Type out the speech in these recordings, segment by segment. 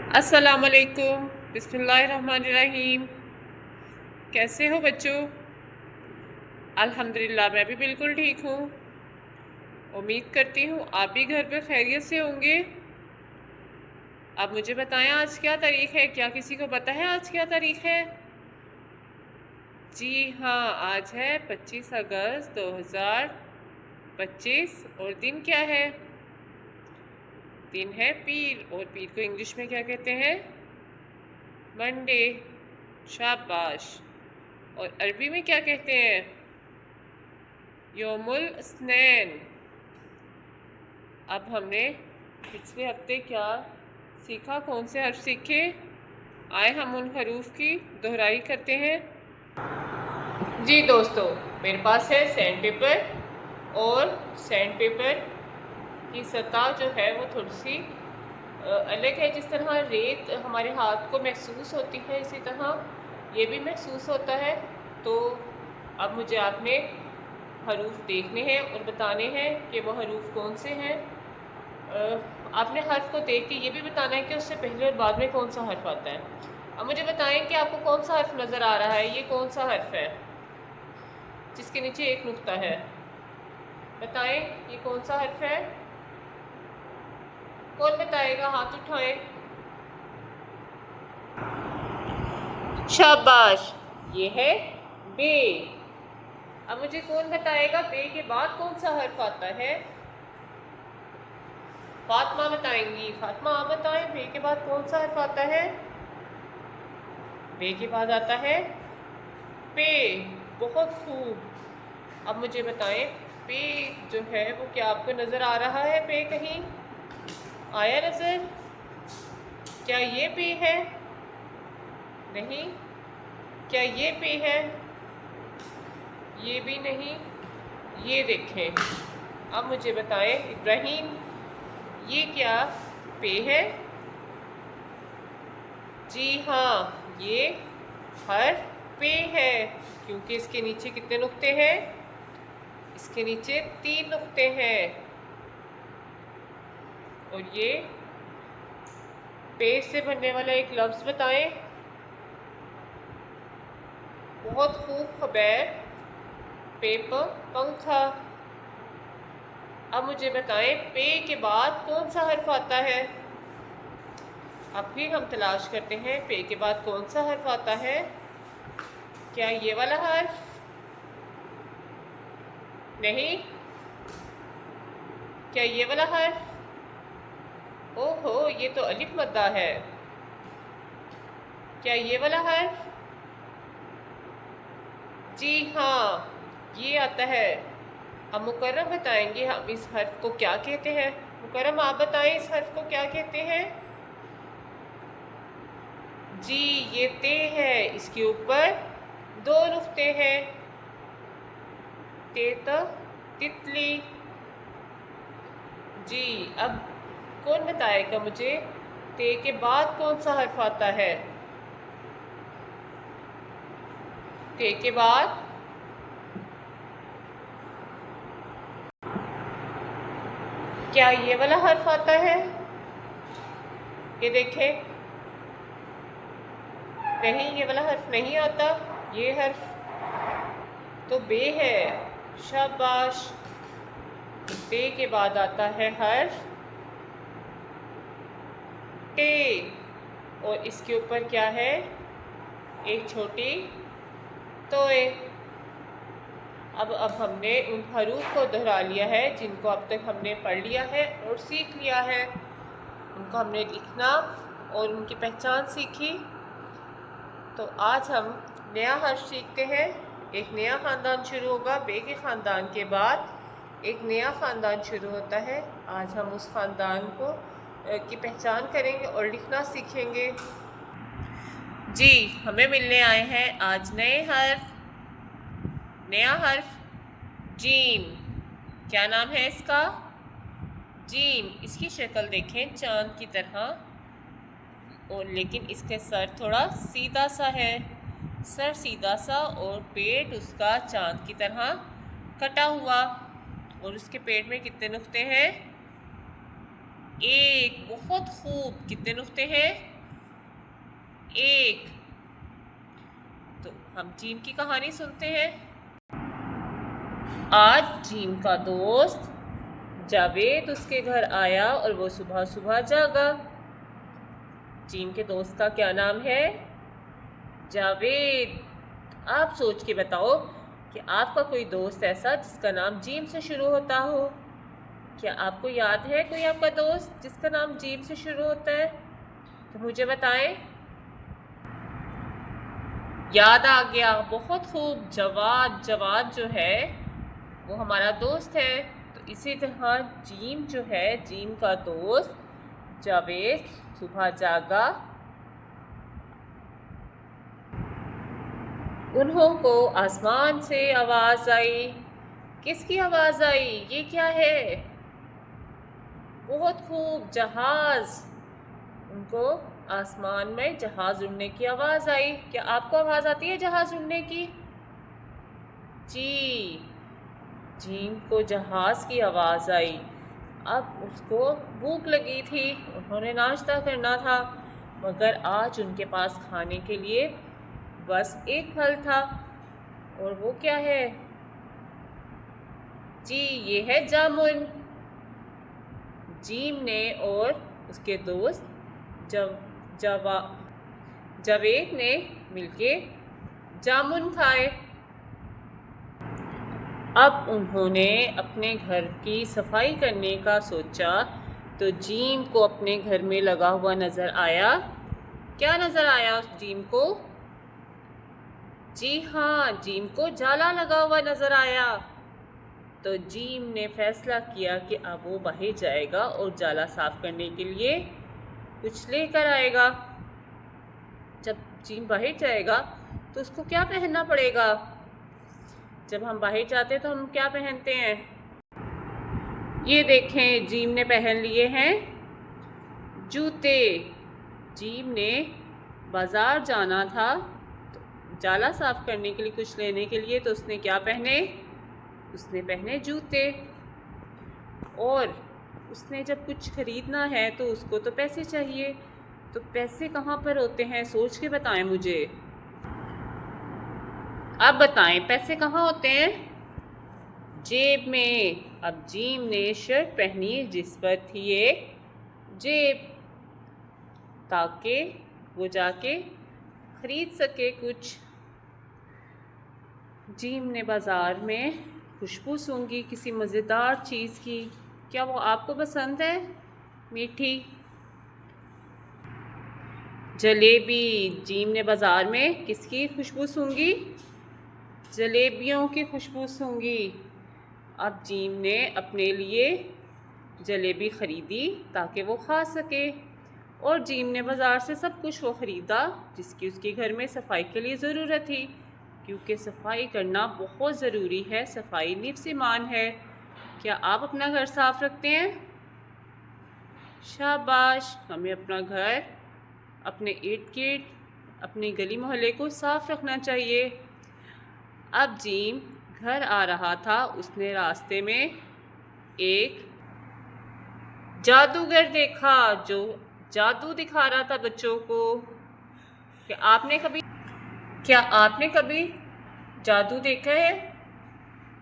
अस्सलामुअलैकुम, बिस्मिल्लाहिर्रहमानिर्रहीम। कैसे हो बच्चों? अल्हम्दुलिल्लाह मैं भी बिल्कुल ठीक हूँ। उम्मीद करती हूँ आप भी घर पर खैरियत से होंगे। अब मुझे बताएं आज क्या तारीख़ है? क्या किसी को पता है आज क्या तारीख़ है? जी हाँ, आज है 25 अगस्त 2025 और दिन क्या है? दिन है पीर, और पीर को इंग्लिश में क्या कहते हैं? मंडे। शाबाश। और अरबी में क्या कहते हैं? योमुल स्नैन। अब हमने पिछले हफ्ते क्या सीखा? कौन से हर्फ सीखे? आए हम उन हरूफ की दोहराई करते हैं। जी दोस्तों, मेरे पास है सैंड पेपर, और सैंड पेपर की सतह जो है वो थोड़ी सी अलग है। जिस तरह रेत हमारे हाथ को महसूस होती है, इसी तरह ये भी महसूस होता है। तो अब मुझे आपने हरूफ देखने हैं और बताने हैं कि वो हरूफ कौन से हैं। आपने हर्फ को देख के ये भी बताना है कि उससे पहले और बाद में कौन सा हर्फ आता है। अब मुझे बताएं कि आपको कौन सा हर्फ नज़र आ रहा है? ये कौन सा हर्फ है जिसके नीचे एक नुक्ता है? बताएं ये कौन सा हर्फ है? कौन बताएगा? हाथ उठाएं। शाबाश, ये है बे। अब मुझे कौन बताएगा बे के बाद कौन सा हर्फ आता है? फातिमा बताएंगी। फातिमा आप बताएं, बे के बाद कौन सा हर्फ आता है? बे के बाद आता है पे। बहुत खूब। अब मुझे बताएं, पे जो है वो क्या आपको नज़र आ रहा है? पे कहीं आया नज़र? क्या ये पे है? नहीं। क्या ये पे है? ये भी नहीं। ये देखें। अब मुझे बताएं इब्राहिम, ये क्या पे है? जी हाँ, ये हर्फ पे है, क्योंकि इसके नीचे कितने नुक्ते हैं? इसके नीचे 3 नुक्ते हैं। और ये पे से बनने वाला एक लफ्ज़ बताएं। बहुत खूब खबैर, पेपर, पंखा। अब मुझे बताएं पे के बाद कौन सा हर्फ आता है? अब फिर हम तलाश करते हैं पे के बाद कौन सा हर्फ आता है। क्या ये वाला हर्फ? नहीं। क्या ये वाला हर्फ? ओहो, ये तो अलिफ मद्दा है। क्या ये वाला हर्फ? जी हाँ, ये आता है। अब मुकर्रम बताएंगे हम इस हर्फ को क्या कहते हैं। मुकर्रम आप बताएं इस हर्फ को क्या कहते हैं? जी, ये ते है। इसके ऊपर 2 नुक्ते हैं। तेत, तितली। जी, अब कौन बताएगा मुझे ते के बाद कौन सा हर्फ आता है? ते के बाद क्या ये वाला हर्फ आता है? ये देखें। नहीं, ये वाला हर्फ नहीं आता। ये हर्फ तो बे है। शाबाश। बे के बाद आता है हर्फ टे, और इसके ऊपर क्या है? एक छोटी तोए। अब हमने उन हरूफ को दोहरा लिया है जिनको अब तक हमने पढ़ लिया है और सीख लिया है। उनको हमने लिखना और उनकी पहचान सीखी। तो आज हम नया हर्फ सीखते हैं। एक नया ख़ानदान शुरू होगा। बे के ख़ानदान के बाद एक नया ख़ानदान शुरू होता है। आज हम उस ख़ानदान को की पहचान करेंगे और लिखना सीखेंगे। जी, हमें मिलने आए हैं आज नए हर्फ। नया हर्फ जीम। क्या नाम है इसका? जीम। इसकी शक्ल देखें चांद की तरह, और लेकिन इसके सर थोड़ा सीधा सा है। सर सीधा सा और पेट उसका चांद की तरह कटा हुआ। और उसके पेट में कितने नुक्ते हैं? एक। बहुत खूब। कितने नुक्ते हैं? एक। तो हम जीम की कहानी सुनते हैं। आज जीम का दोस्त जावेद उसके घर आया और वो सुबह सुबह जागा। जीम के दोस्त का क्या नाम है? जावेद। आप सोच के बताओ कि आपका कोई दोस्त ऐसा जिसका नाम जीम से शुरू होता हो। क्या आपको याद है कोई आपका दोस्त जिसका नाम जीम से शुरू होता है? तो मुझे बताएं। याद आ गया, बहुत खूब। जवाद। जवाद जो है वो हमारा दोस्त है। तो इसी तरह जीम जो है, जीम का दोस्त जावेद सुबह जागा। उन्होंने आसमान से आवाज़ आई। किसकी आवाज़ आई? ये क्या है? बहुत खूब, जहाज़। उनको आसमान में जहाज़ उड़ने की आवाज़ आई। क्या आपको आवाज़ आती है जहाज़ उड़ने की? जी। जीम को जहाज़ की आवाज़ आई। अब उसको भूख लगी थी, उन्होंने नाश्ता करना था, मगर आज उनके पास खाने के लिए बस एक फल था। और वो क्या है? जी, ये है जामुन। जीम ने और उसके दोस्त जावेद ने मिलके जामुन खाए। अब उन्होंने अपने घर की सफाई करने का सोचा तो जीम को अपने घर में लगा हुआ नज़र आया। क्या नज़र आया उस जीम को? जी हाँ, जीम को जाला लगा हुआ नज़र आया। तो जीम ने फैसला किया कि अब वो बाहर जाएगा और जाला साफ करने के लिए कुछ लेकर आएगा। जब जीम बाहर जाएगा तो उसको क्या पहनना पड़ेगा? जब हम बाहर जाते हैं तो हम क्या पहनते हैं? ये देखें, जीम ने पहन लिए हैं जूते। जीम ने बाज़ार जाना था तो जाला साफ करने के लिए कुछ लेने के लिए, तो उसने क्या पहने? उसने पहने जूते। और उसने जब कुछ ख़रीदना है तो उसको तो पैसे चाहिए। तो पैसे कहाँ पर होते हैं? सोच के बताएं मुझे। अब बताएं, पैसे कहाँ होते हैं? जेब में। अब जीम ने शर्ट पहनी जिस पर थी एक जेब, ताकि वो जाके ख़रीद सके कुछ। जीम ने बाज़ार में खुशबू सूंघी किसी मज़ेदार चीज़ की। क्या वो आपको पसंद है? मीठी जलेबी। जीम ने बाज़ार में किसकी खुशबू सूंघी? जलेबियों की खुशबू सूंघी। अब जीम ने अपने लिए जलेबी ख़रीदी ताकि वो खा सके। और जीम ने बाज़ार से सब कुछ वो ख़रीदा जिसकी उसके घर में सफाई के लिए ज़रूरत थी, क्योंकि सफाई करना बहुत ज़रूरी है। सफाई निफ्स ईमान है। क्या आप अपना घर साफ़ रखते हैं? शाबाश। हमें अपना घर, अपने इर्द गिर्द, अपनी गली मोहल्ले को साफ़ रखना चाहिए। अब जीम घर आ रहा था, उसने रास्ते में एक जादूगर देखा जो जादू दिखा रहा था बच्चों को। क्या आपने कभी जादू देखा है?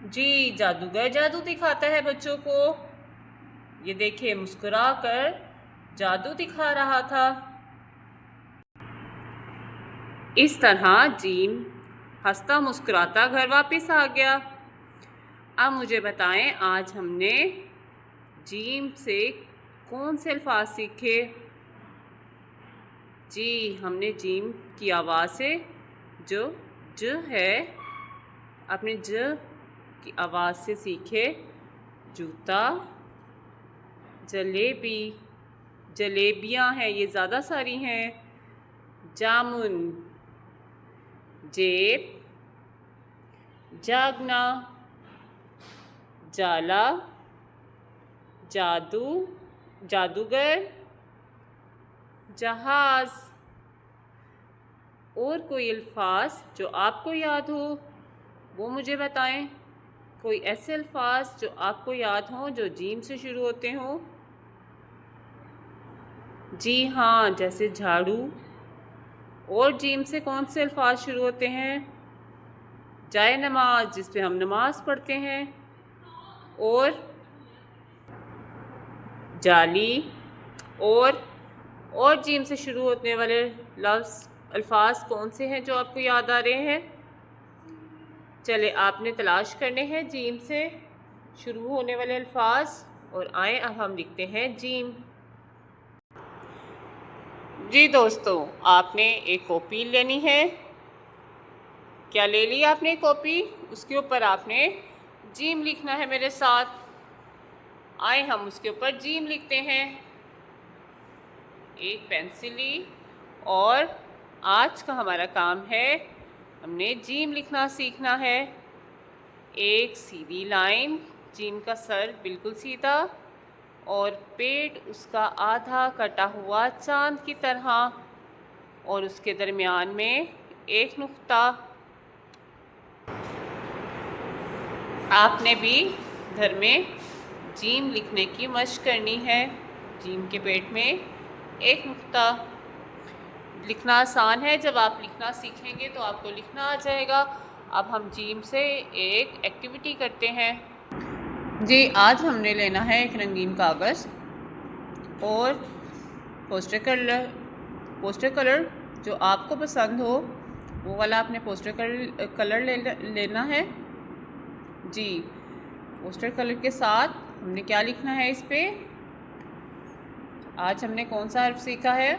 जी, जादूगर जादू दिखाता है बच्चों को। ये देखिए, मुस्कुरा कर जादू दिखा रहा था। इस तरह जीम हंसता मुस्कुराता घर वापस आ गया। अब मुझे बताएं, आज हमने जीम से कौन से अल्फाज सीखे? जी, हमने जीम की आवाज़ से जो ज है, अपने ज की आवाज़ से सीखे जूता, जलेबी, जलेबियाँ हैं, ये ज़्यादा सारी हैं, जामुन, जेब, जागना, जाला, जादू, जादूगर, जहाज़। और कोई अल्फाज जो आपको याद हो वो मुझे बताएं। कोई ऐसे अल्फाज जो आपको याद हों जो जीम से शुरू होते हों? जी हाँ, जैसे झाड़ू, और जीम से कौन से अल्फाज शुरू होते हैं? जाए नमाज, जिस पे हम नमाज पढ़ते हैं। और जाली। और जीम से शुरू होने वाले लफ्ज़ अल्फाज कौन से हैं जो आपको याद आ रहे हैं? चले आपने तलाश करने हैं जीम से शुरू होने वाले अल्फाज। और आए अब हम लिखते हैं जीम। जी दोस्तों, आपने एक कॉपी लेनी है। क्या ले ली आपने कॉपी? उसके ऊपर आपने जीम लिखना है मेरे साथ। आए हम उसके ऊपर जीम लिखते हैं। एक पेंसिल ली और आज का हमारा काम है, हमने जीम लिखना सीखना है। एक सीधी लाइन, जीम का सर बिल्कुल सीधा और पेट उसका आधा कटा हुआ चांद की तरह, और उसके दरमियान में एक नुक्ता। आपने भी घर में जीम लिखने की मशक करनी है। जीम के पेट में एक नुक्ता। लिखना आसान है, जब आप लिखना सीखेंगे तो आपको लिखना आ जाएगा। अब हम जीम से एक एक्टिविटी करते हैं। जी, आज हमने लेना है एक रंगीन कागज़ और पोस्टर कलर जो आपको पसंद हो वो वाला आपने पोस्टर कलर लेना है। जी, पोस्टर कलर के साथ हमने क्या लिखना है इस पे? आज हमने कौन सा हर्फ सीखा है?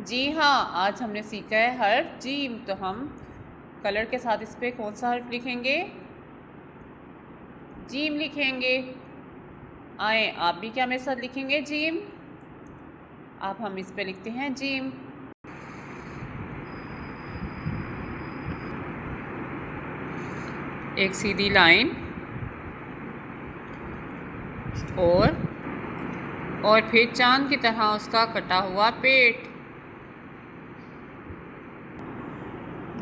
जी हाँ, आज हमने सीखा है हर्फ जीम। तो हम कलर के साथ इस पे कौन सा हर्फ लिखेंगे? जीम लिखेंगे। आए आप भी क्या मेरे साथ लिखेंगे जीम? अब हम इस पे लिखते हैं जीम। एक सीधी लाइन और फिर चांद की तरह उसका कटा हुआ पेट।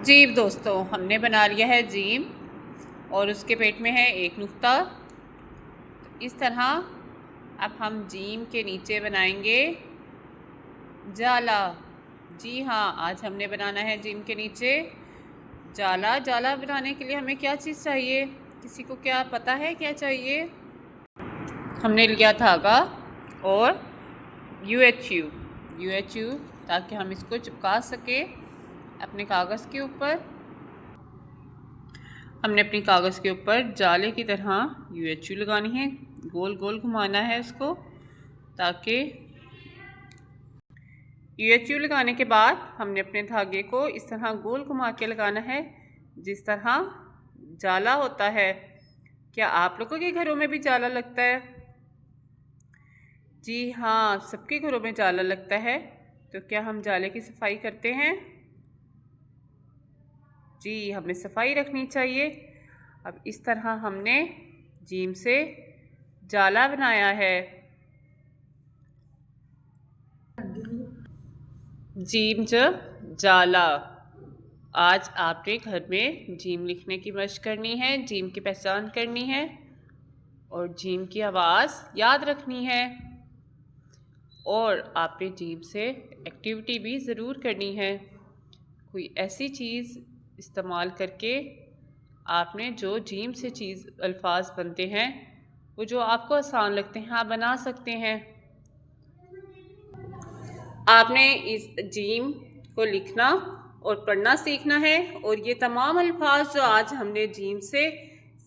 जी दोस्तों, हमने बना लिया है जीम और उसके पेट में है एक नुक्ता। इस तरह अब हम जीम के नीचे बनाएंगे जाला। जी हाँ, आज हमने बनाना है जीम के नीचे जाला। जाला बनाने के लिए हमें क्या चीज़ चाहिए? किसी को क्या पता है क्या चाहिए? हमने लिया धागा और UHU ताकि हम इसको चिपका सके अपने कागज़ के ऊपर। हमने अपनी कागज़ के ऊपर जाले की तरह UHU लगानी है, गोल गोल घुमाना है उसको, ताकि UHU लगाने के बाद हमने अपने धागे को इस तरह गोल घुमा के लगाना है जिस तरह जाला होता है। क्या आप लोगों के घरों में भी जाला लगता है? जी हाँ, सबके घरों में जाला लगता है। तो क्या हम जाले की सफाई करते हैं? जी, हमें सफाई रखनी चाहिए। अब इस तरह हमने जीम से जाला बनाया है। जीम ज जाला। आज आपने घर में जीम लिखने की मशक करनी है, जीम की पहचान करनी है और जीम की आवाज़ याद रखनी है। और आपने जीम से एक्टिविटी भी ज़रूर करनी है। कोई ऐसी चीज़ इस्तेमाल करके आपने जो जीम से चीज़ अल्फाज बनते हैं वो जो आपको आसान लगते हैं आप बना सकते हैं। आपने इस जीम को लिखना और पढ़ना सीखना है और ये तमाम अल्फाज जो आज हमने जीम से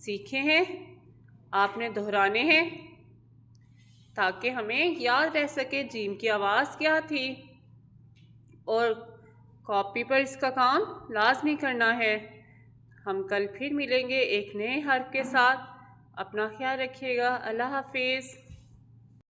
सीखे हैं आपने दोहराने हैं ताकि हमें याद रह सके जीम की आवाज़ क्या थी। और कॉपी पर इसका काम लाजमी करना है। हम कल फिर मिलेंगे एक नए हर्फ के साथ। अपना ख्याल रखिएगा। अल्लाह हाफिज़।